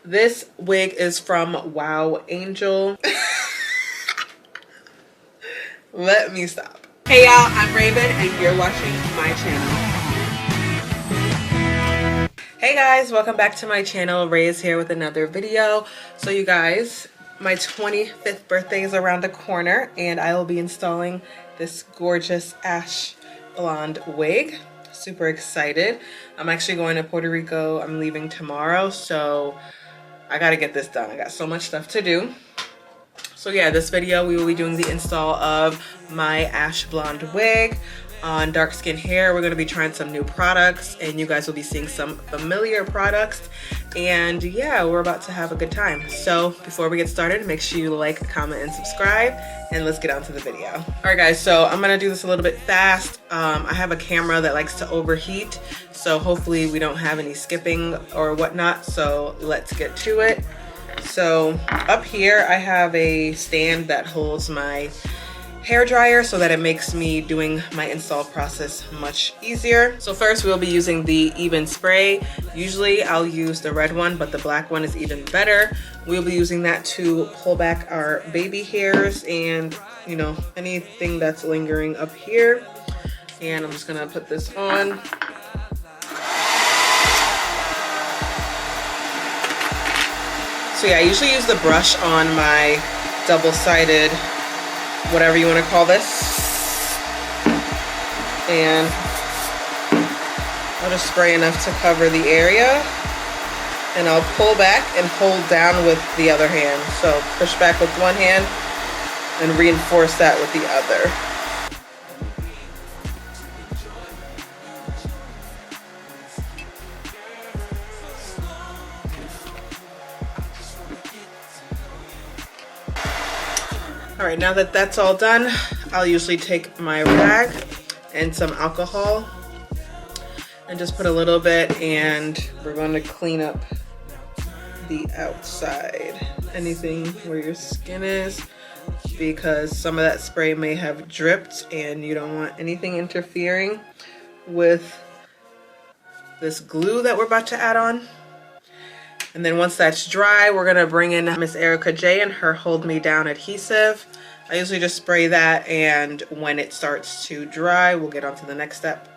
This wig is from WowAngel. Let me stop. Hey y'all, I'm Raven and you're watching my channel. Hey guys, welcome back to my channel. Rae is here with another video. So you guys, my 25th birthday is around the corner and I will be installing this gorgeous ash blonde wig. Super excited. I'm actually going to Puerto Rico. I'm leaving tomorrow, so I gotta get this done. I got so much stuff to do. So yeah, this video we will be doing the install of my ash blonde wig on dark skin hair. We're going to be trying some new products and you guys will be seeing some familiar products, and yeah, we're about to have a good time. So before we get started, make sure you like, comment, and subscribe, and let's get on to the video. All right guys, so I'm going to do this a little bit fast. I have a camera that likes to overheat, so hopefully we don't have any skipping or whatnot, so let's get to it. So up here I have a stand that holds my hair dryer so that it makes me doing my install process much easier. So first we'll be using the EBIN spray. Usually I'll use the red one, but the black one is even better. We'll be using that to pull back our baby hairs and, you know, anything that's lingering up here. And I'm just gonna put this on. So yeah, I usually use the brush on my double-sided, whatever you want to call this, and I'll just spray enough to cover the area, and I'll pull back and hold down with the other hand. So push back with one hand and reinforce that with the other. All right, now that that's all done, I'll usually take my rag and some alcohol and just put a little bit, and we're going to clean up the outside, anything where your skin is, because some of that spray may have dripped and you don't want anything interfering with this glue that we're about to add on. And then once that's dry, we're gonna bring in Miss Erica J and her Hold Me Down adhesive. I usually just spray that, and when it starts to dry, we'll get on to the next step.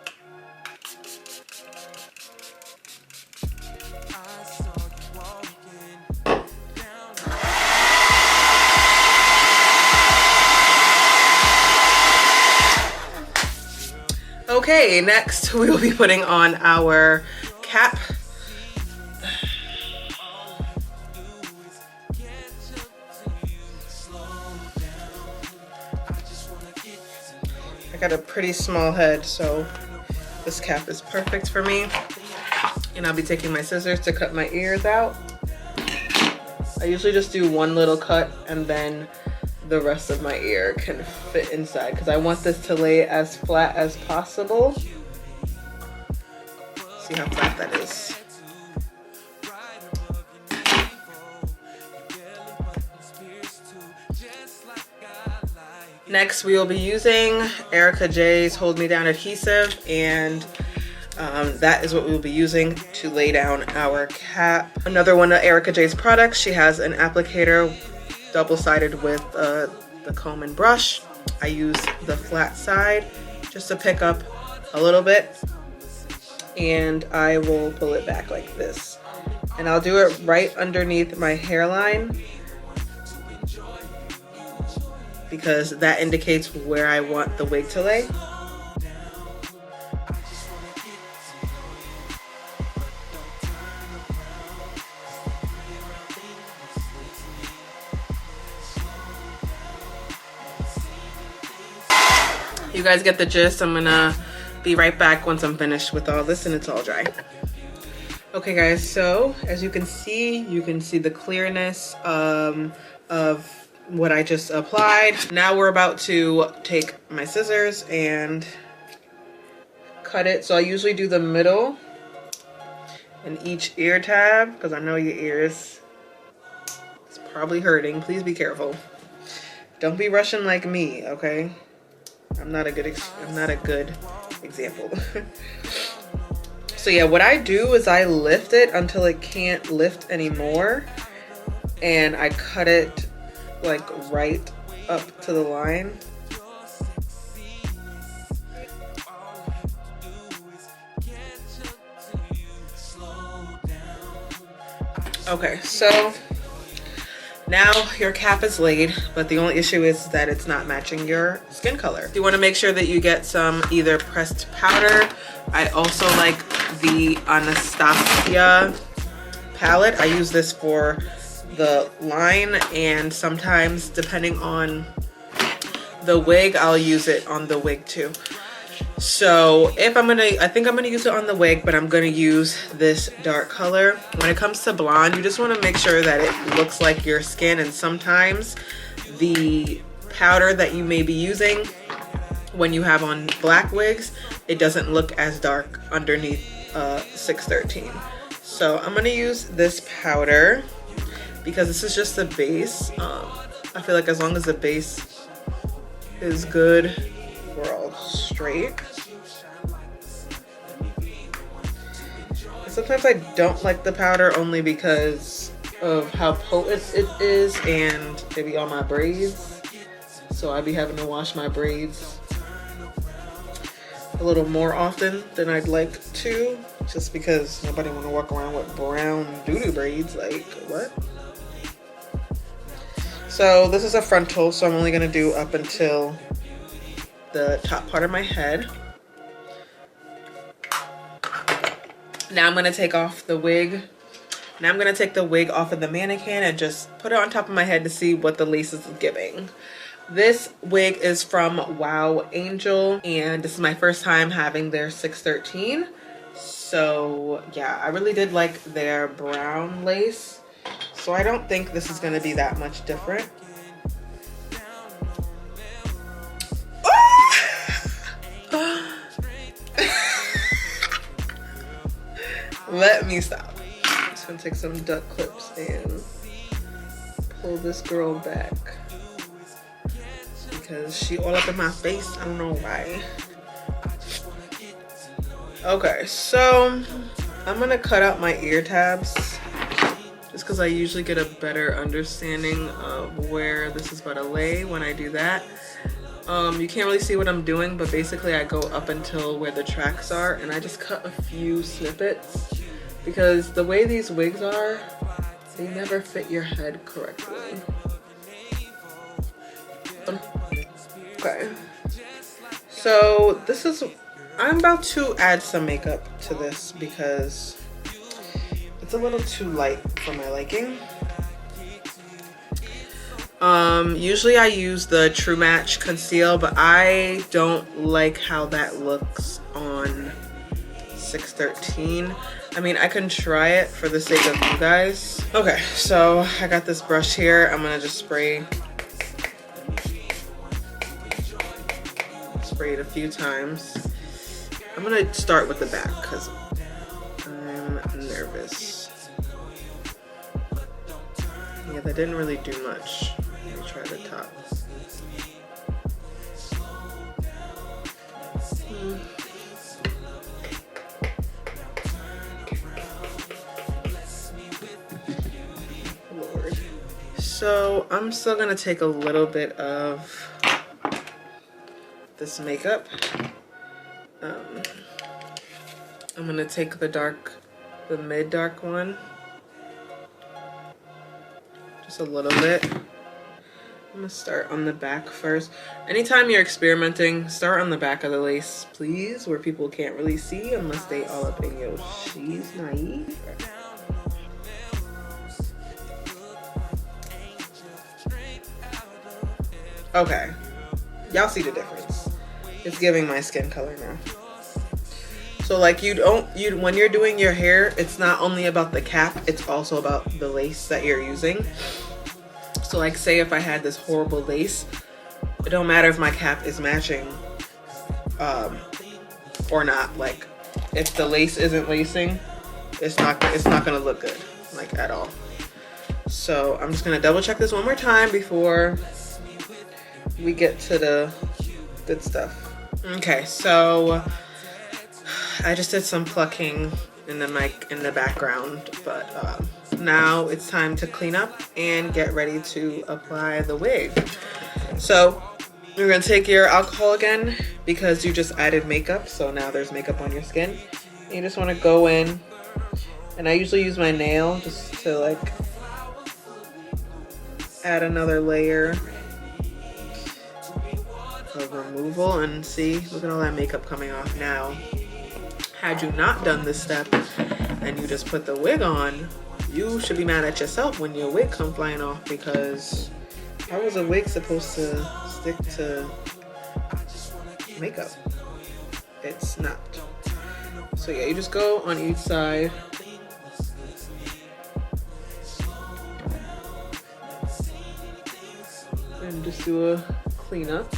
Okay, next we will be putting on our cap. I got a pretty small head, so this cap is perfect for me. And I'll be taking my scissors to cut my ears out. I usually just do one little cut and then the rest of my ear can fit inside because I want this to lay as flat as possible. See how flat that is. Next, we will be using Erica J's Hold Me Down adhesive, and that is what we will be using to lay down our cap. Another one of Erica J's products, she has an applicator double-sided with the comb and brush. I use the flat side just to pick up a little bit, and I will pull it back like this. And I'll do it right underneath my hairline, because that indicates where I want the wig to lay. You guys get the gist. I'm gonna be right back once I'm finished with all this and it's all dry. Okay guys, so as you can see the clearness of what I just applied. Now we're about to take my scissors and cut it. So I usually do the middle in each ear tab because I know your ears is probably hurting. Please be careful. Don't be rushing like me, okay? I'm not a good example. So yeah, what I do is I lift it until it can't lift anymore, and I cut it like right up to the line. Okay, so now your cap is laid, but the only issue is that it's not matching your skin color. You want to make sure that you get some either pressed powder. I also like the Anastasia palette. I use this for the line, and sometimes depending on the wig, I'll use it on the wig too. So if I think I'm gonna use it on the wig, but I'm gonna use this dark color. When it comes to blonde, you just want to make sure that it looks like your skin, and sometimes the powder that you may be using when you have on black wigs, it doesn't look as dark underneath 613. So I'm gonna use this powder because this is just the base. I feel like as long as the base is good, we're all straight. Sometimes I don't like the powder only because of how potent it is, and they be on my braids. So I be having to wash my braids a little more often than I'd like to, just because nobody want to walk around with brown doo-doo braids. Like, what? So this is a frontal, so I'm only gonna do up until the top part of my head. Now I'm gonna take off the wig. Now I'm gonna take the wig off of the mannequin and just put it on top of my head to see what the lace is giving. This wig is from WowAngel, and this is my first time having their 613. So yeah, I really did like their brown lace. So I don't think this is gonna be that much different. Let me stop. I'm just gonna take some duck clips and pull this girl back because she all up in my face. I don't know why. Okay, so I'm gonna cut out my ear tabs just because I usually get a better understanding of where this is about to lay when I do that. You can't really see what I'm doing, but basically I go up until where the tracks are, and I just cut a few snippets because the way these wigs are, they never fit your head correctly. Okay, so this is, I'm about to add some makeup to this because it's a little too light for my liking. Usually I use the True Match Conceal, but I don't like how that looks on 613. I mean, I can try it for the sake of you guys. Okay, so I got this brush here. I'm gonna just spray it a few times. I'm gonna start with the back because I'm nervous. Yeah, that didn't really do much. Let me try the top. Lord. So I'm still gonna take a little bit of this makeup. I'm gonna take the mid dark one. Just a little bit. I'm gonna start on the back first. Anytime you're experimenting, start on the back of the lace, please, where people can't really see unless they all up in your she's naive. Okay, y'all see the difference. It's giving my skin color now. So like when you're doing your hair, it's not only about the cap, it's also about the lace that you're using. So like say if I had this horrible lace, it don't matter if my cap is matching or not. Like if the lace isn't lacing, it's not gonna look good, like at all. So I'm just gonna double check this one more time before we get to the good stuff. Okay, so I just did some plucking in the mic in the background, but now it's time to clean up and get ready to apply the wig. So you're gonna take your alcohol again because you just added makeup, so now there's makeup on your skin. You just want to go in, and I usually use my nail just to like add another layer of removal. And see, look at all that makeup coming off now. Had you not done this step and you just put the wig on, you should be mad at yourself when your wig come flying off, because how was a wig supposed to stick to makeup? It's not. So yeah, you just go on each side. And just do a cleanup.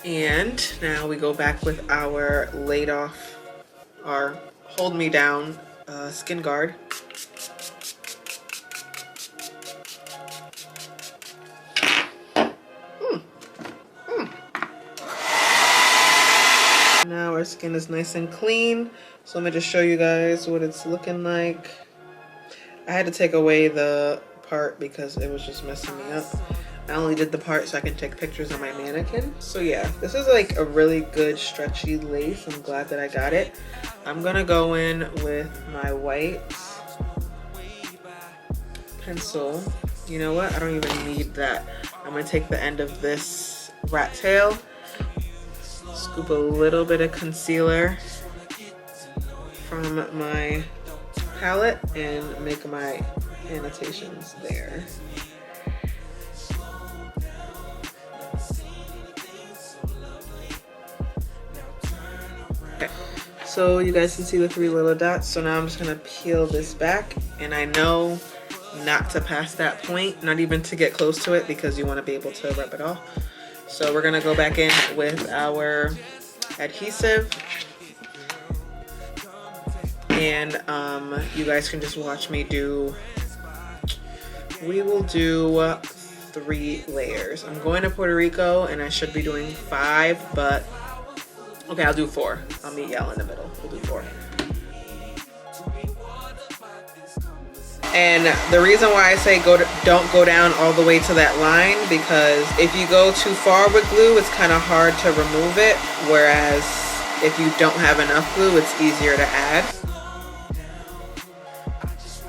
And now we go back with our laid off, our hold me down skin guard. Now our skin is nice and clean. So let me just show you guys what it's looking like. I had to take away the part because it was just messing me up. I only did the part so I can take pictures of my mannequin. So yeah, this is like a really good stretchy lace. I'm glad that I got it. I'm gonna go in with my white pencil. You know what? I don't even need that. I'm gonna take the end of this rat tail, scoop a little bit of concealer from my palette and make my annotations there. Okay, so you guys can see the 3 little dots. So now I'm just gonna peel this back, and I know not to pass that point, not even to get close to it, because you want to be able to rub it off. So we're gonna go back in with our adhesive, and you guys can just watch me do, we will do 3 layers. I'm going to Puerto Rico and I should be doing 5, but okay, I'll do 4. I'll meet y'all in the middle. We'll do 4. And the reason why I say don't go down all the way to that line, because if you go too far with glue, it's kind of hard to remove it. Whereas if you don't have enough glue, it's easier to add.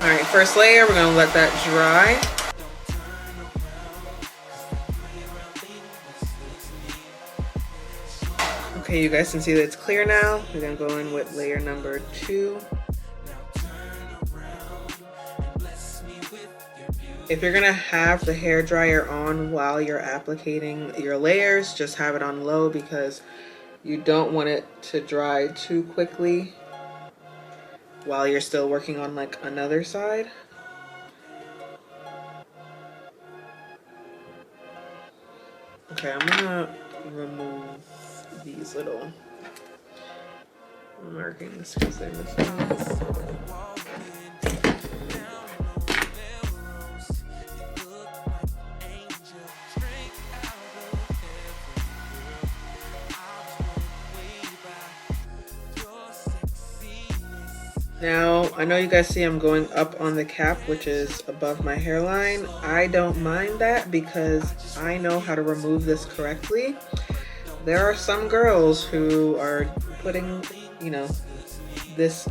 All right, first layer, we're gonna let that dry. Okay, you guys can see that it's clear now. We're gonna go in with layer number 2. If you're gonna have the hair dryer on while you're applicating your layers, just have it on low, because you don't want it to dry too quickly while you're still working on like another side. Okay, I'm gonna remove these little markings because they're missing. Now, I know you guys see I'm going up on the cap, which is above my hairline. I don't mind that because I know how to remove this correctly. There are some girls who are putting, you know, this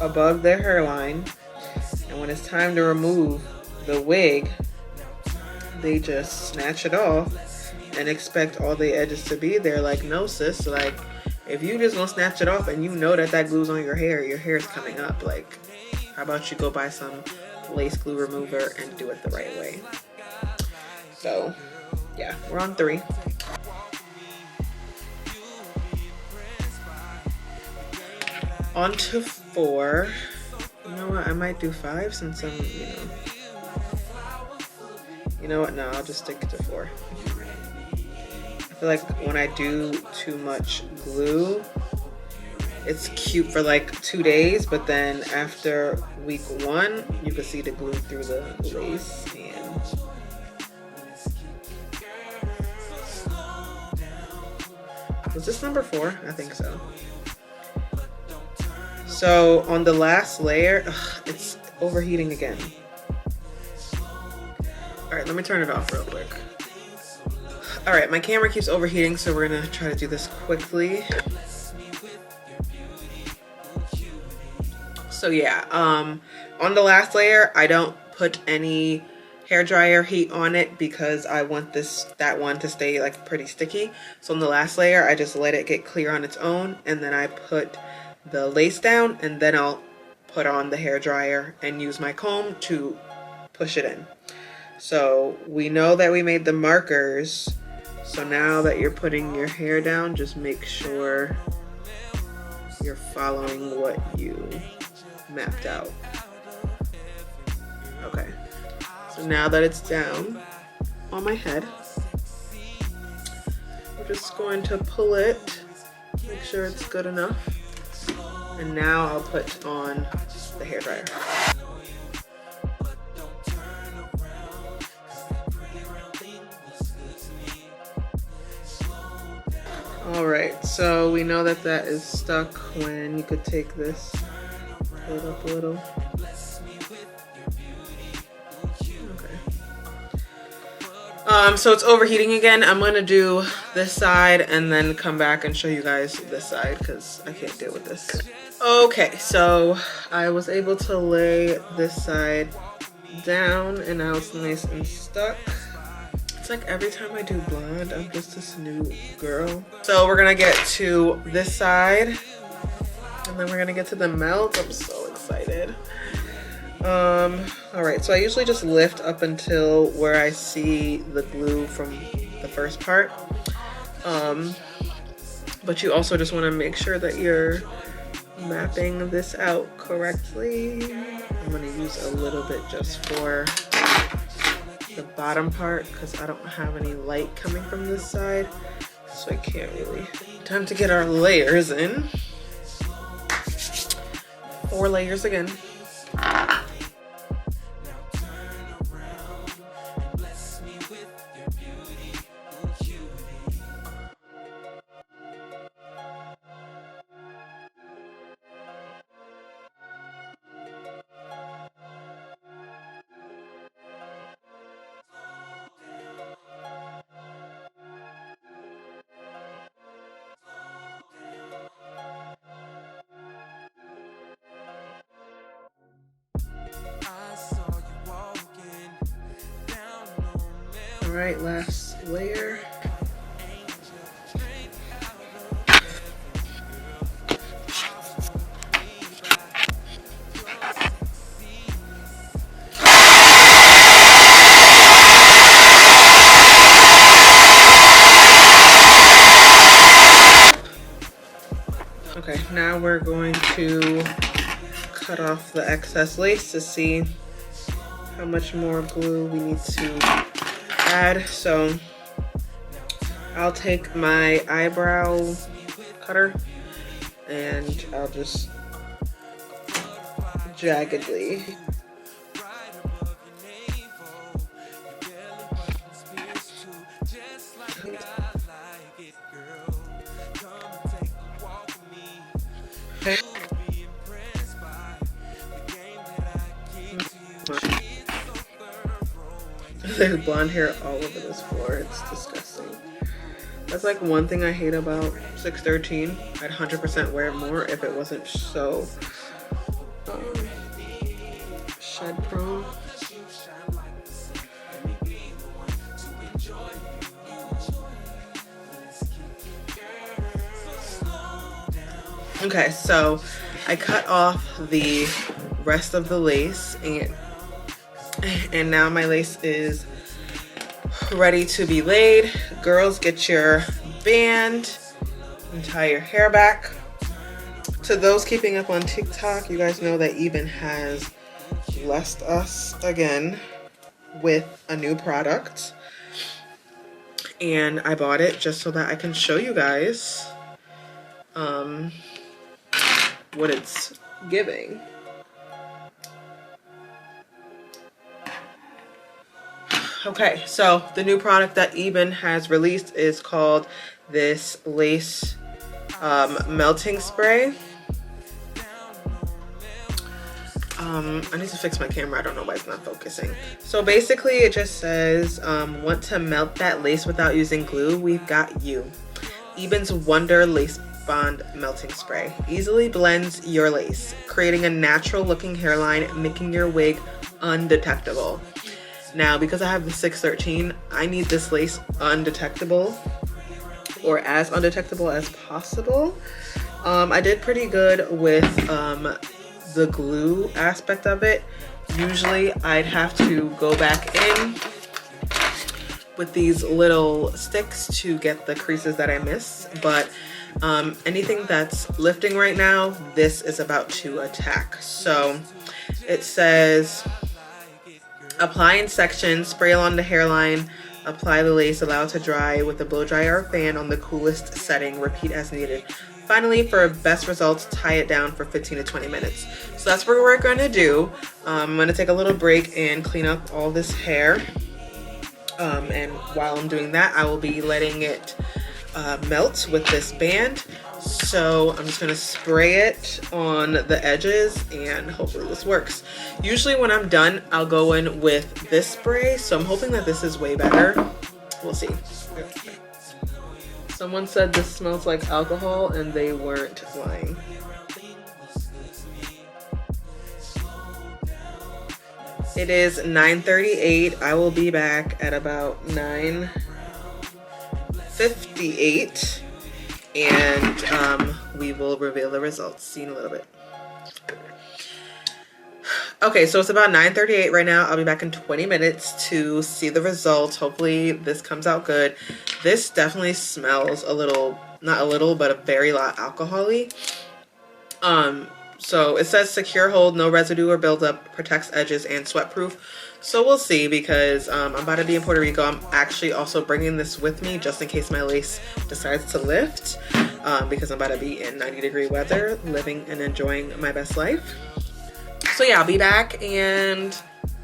above their hairline, and when it's time to remove the wig, they just snatch it off and expect all the edges to be there. Like, no sis, like, if you just gonna snatch it off and you know that that glue's on your hair's coming up, like, how about you go buy some lace glue remover and do it the right way. So yeah, we're on 3. On to 4. You know what, I might do 5 since I'm, you know what, no, I'll just stick to 4. I feel like when I do too much glue, it's cute for like 2 days, but then after week 1, you can see the glue through the lace. And Was this number 4? I think so. So on the last layer, it's overheating again. All right, let me turn it off real quick. All right, my camera keeps overheating, so we're gonna try to do this quickly. So yeah, on the last layer, I don't put any hairdryer heat on it because I want that one to stay like pretty sticky. So on the last layer, I just let it get clear on its own, and then I put the lace down, and then I'll put on the hairdryer and use my comb to push it in. So we know that we made the markers. So now that you're putting your hair down, just make sure you're following what you mapped out. Okay, so now that it's down on my head, I'm just going to pull it, make sure it's good enough. And now I'll put on the hairdryer. All right, so we know that that is stuck when you could take this, pull it up a little. Okay. So it's overheating again. I'm gonna do this side and then come back and show you guys this side because I can't deal with this. Okay, so I was able to lay this side down and now it's nice and stuck. It's like every time I do blonde, I'm just this new girl. So we're gonna get to this side and then we're gonna get to the melt. I'm so excited. All right, so I usually just lift up until where I see the glue from the first part. But you also just wanna make sure that you're mapping this out correctly. I'm gonna use a little bit just for the bottom part because I don't have any light coming from this side, so I can't really. Time to get our layers in. 4 layers again. All right, last layer. Okay, now we're going to cut off the excess lace to see how much more glue we need to add. So I'll take my eyebrow cutter and I'll just jaggedly There's blonde hair all over this floor. It's disgusting. That's like one thing I hate about 613. I'd 100% wear it more if it wasn't so shed prone. Okay, so I cut off the rest of the lace and now my lace is ready to be laid. Girls, get your band and tie your hair back. To those keeping up on TikTok, you guys know that EBIN has blessed us again with a new product. And I bought it just so that I can show you guys what it's giving. Okay, so the new product that EBIN has released is called this lace melting spray. I need to fix my camera. I don't know why it's not focusing. So basically it just says, want to melt that lace without using glue? We've got you. EBIN's Wonder Lace Bond Melting Spray easily blends your lace, creating a natural looking hairline, making your wig undetectable. Now, because I have the 613, I need this lace undetectable, or as undetectable as possible. I did pretty good with the glue aspect of it. Usually I'd have to go back in with these little sticks to get the creases that I miss, but anything that's lifting right now, this is about to attack. So it says, apply in sections, spray along the hairline, apply the lace, allow it to dry with a blow dryer or fan on the coolest setting, repeat as needed. Finally, for best results, tie it down for 15 to 20 minutes. So that's what we're going to do. I'm going to take a little break and clean up all this hair. And while I'm doing that, I will be letting it melt with this band. So I'm just going to spray it on the edges and hopefully this works. Usually when I'm done, I'll go in with this spray. So I'm hoping that this is way better. We'll see. Someone said this smells like alcohol and they weren't lying. It is 9:38. I will be back at about 9:58 and we will reveal the results. See you in a little bit. Okay, so it's about 9:38 right now. I'll be back in 20 minutes to see the results. Hopefully this comes out good. This definitely smells a little, not a little, but a very lot alcohol-y. So it says secure hold, no residue or buildup, protects edges and sweat proof. So we'll see, because I'm about to be in Puerto Rico. I'm actually also bringing this with me just in case my lace decides to lift, because I'm about to be in 90-degree weather, living and enjoying my best life. So yeah, I'll be back and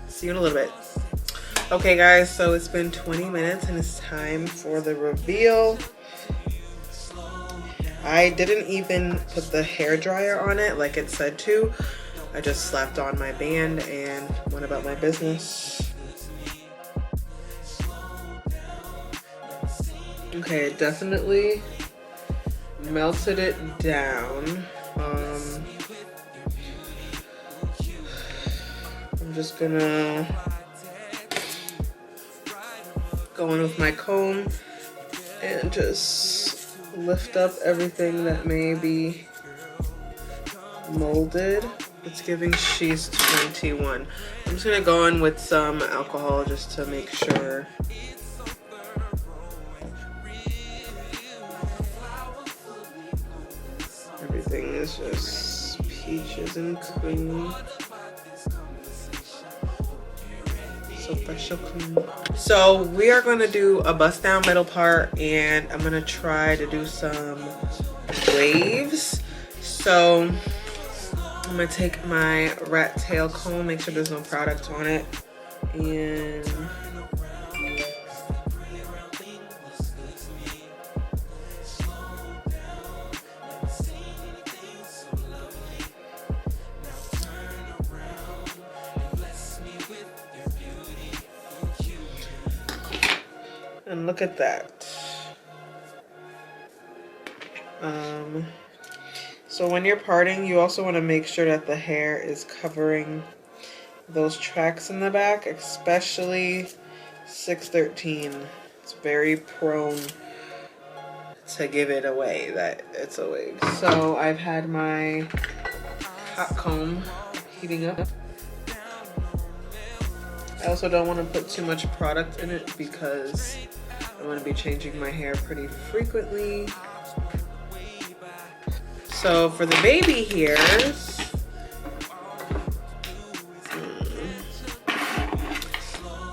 see you in a little bit. Okay guys, so it's been 20 minutes and it's time for the reveal. I didn't even put the hair dryer on it like it said to. I just slapped on my band and went about my business. Okay, it definitely melted it down. I'm just gonna go in with my comb and just lift up everything that may be molded. It's giving she's 21. I'm just gonna go in with some alcohol just to make sure. Everything is just peaches and cream. So fresh, so clean. So we are going to do a bust down middle part, and I'm going to try to do some waves. So I'm going to take my rat tail comb, make sure there's no product on it, and look at that. So when you're parting, you also want to make sure that the hair is covering those tracks in the back, especially 613. It's very prone to give it away that it's a wig. So I've had my hot comb heating up. I also don't want to put too much product in it because I'm going to be changing my hair pretty frequently. So for the baby hairs,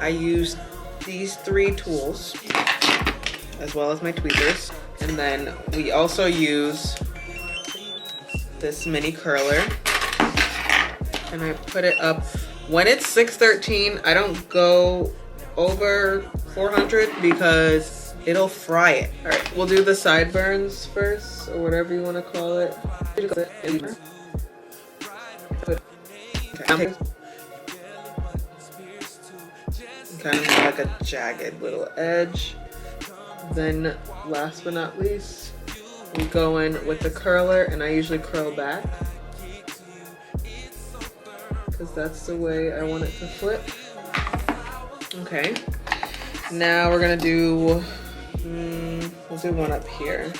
I use these 3 tools as well as my tweezers. And then we also use this mini curler. And I put it up. When it's 613, I don't go over 400 because it'll fry it. All right, we'll do the sideburns first, or whatever you want to call it. Okay. Kind of like a jagged little edge. Then last but not least, we go in with the curler, and I usually curl back because that's the way I want it to flip. Okay, now we're gonna do, we'll do one up here.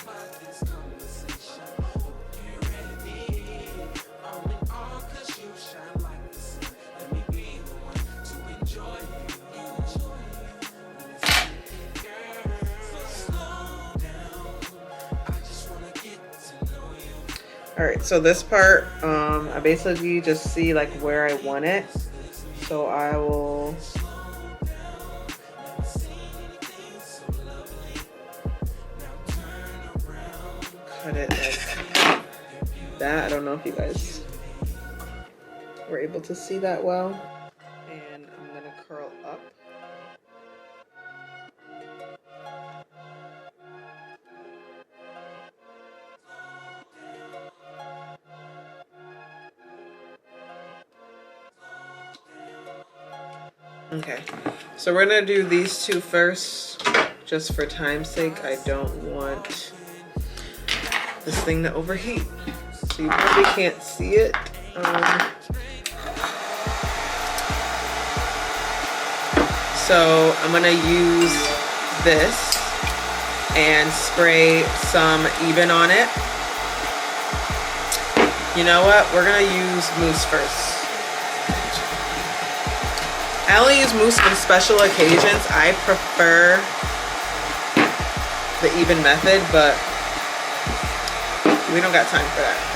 All right, so this part, I basically just see like where I want it. So I will cut it like that. I don't know if you guys were able to see that well. And I'm gonna curl up. Okay, so we're gonna do these two first, just for time's sake. I don't want this thing to overheat, so you probably can't see it. So I'm gonna use this and spray some EBIN on it. You know what? We're gonna use mousse first. I only use mousse on special occasions. I prefer the EBIN method, but we don't got time for that.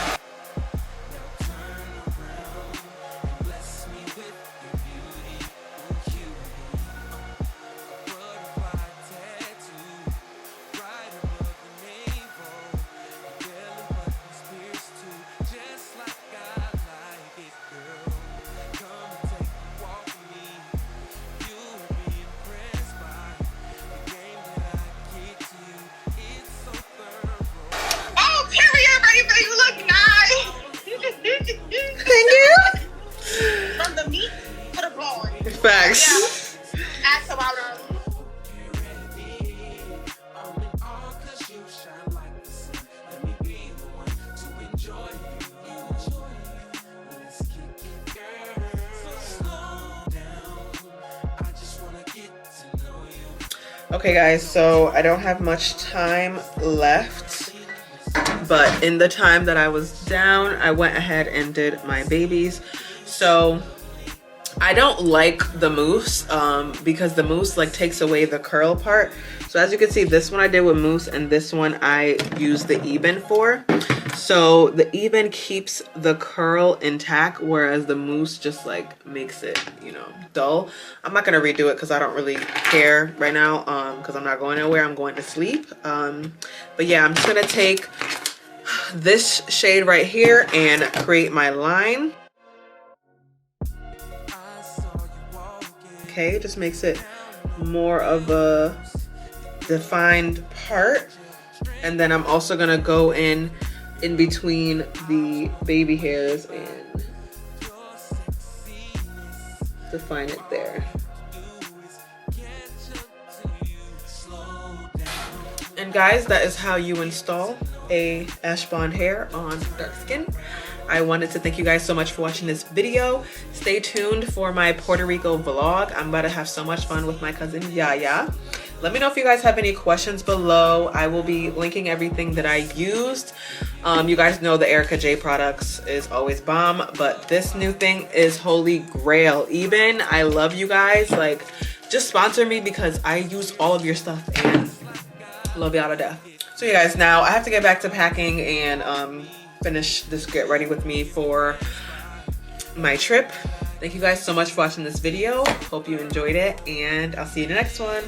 Facts. Yeah. Add some water. Okay guys, so I don't have much time left, but in the time that I was down, I went ahead and did my babies. So I don't like the mousse because the mousse like takes away the curl part. So as you can see, this one I did with mousse, and this one I used the EBIN for. So the EBIN keeps the curl intact, whereas the mousse just like makes it, you know, dull. I'm not gonna redo it because I don't really care right now because I'm not going nowhere. I'm going to sleep. But yeah, I'm just gonna take this shade right here and create my line. Okay, just makes it more of a defined part. And then I'm also gonna go in between the baby hairs and define it there. And guys, that is how you install a ash blonde hair on dark skin. I wanted to thank you guys so much for watching this video. Stay tuned for my Puerto Rico vlog. I'm about to have so much fun with my cousin Yaya. Let me know if you guys have any questions below. I will be linking everything that I used. You guys know the Erica J products is always bomb, but this new thing is holy grail. EBIN, I love you guys. Like, just sponsor me because I use all of your stuff and love y'all to death. So you guys, now I have to get back to packing and finish this get ready with me for my trip. Thank you guys so much for watching this video. Hope you enjoyed it, and I'll see you in the next one.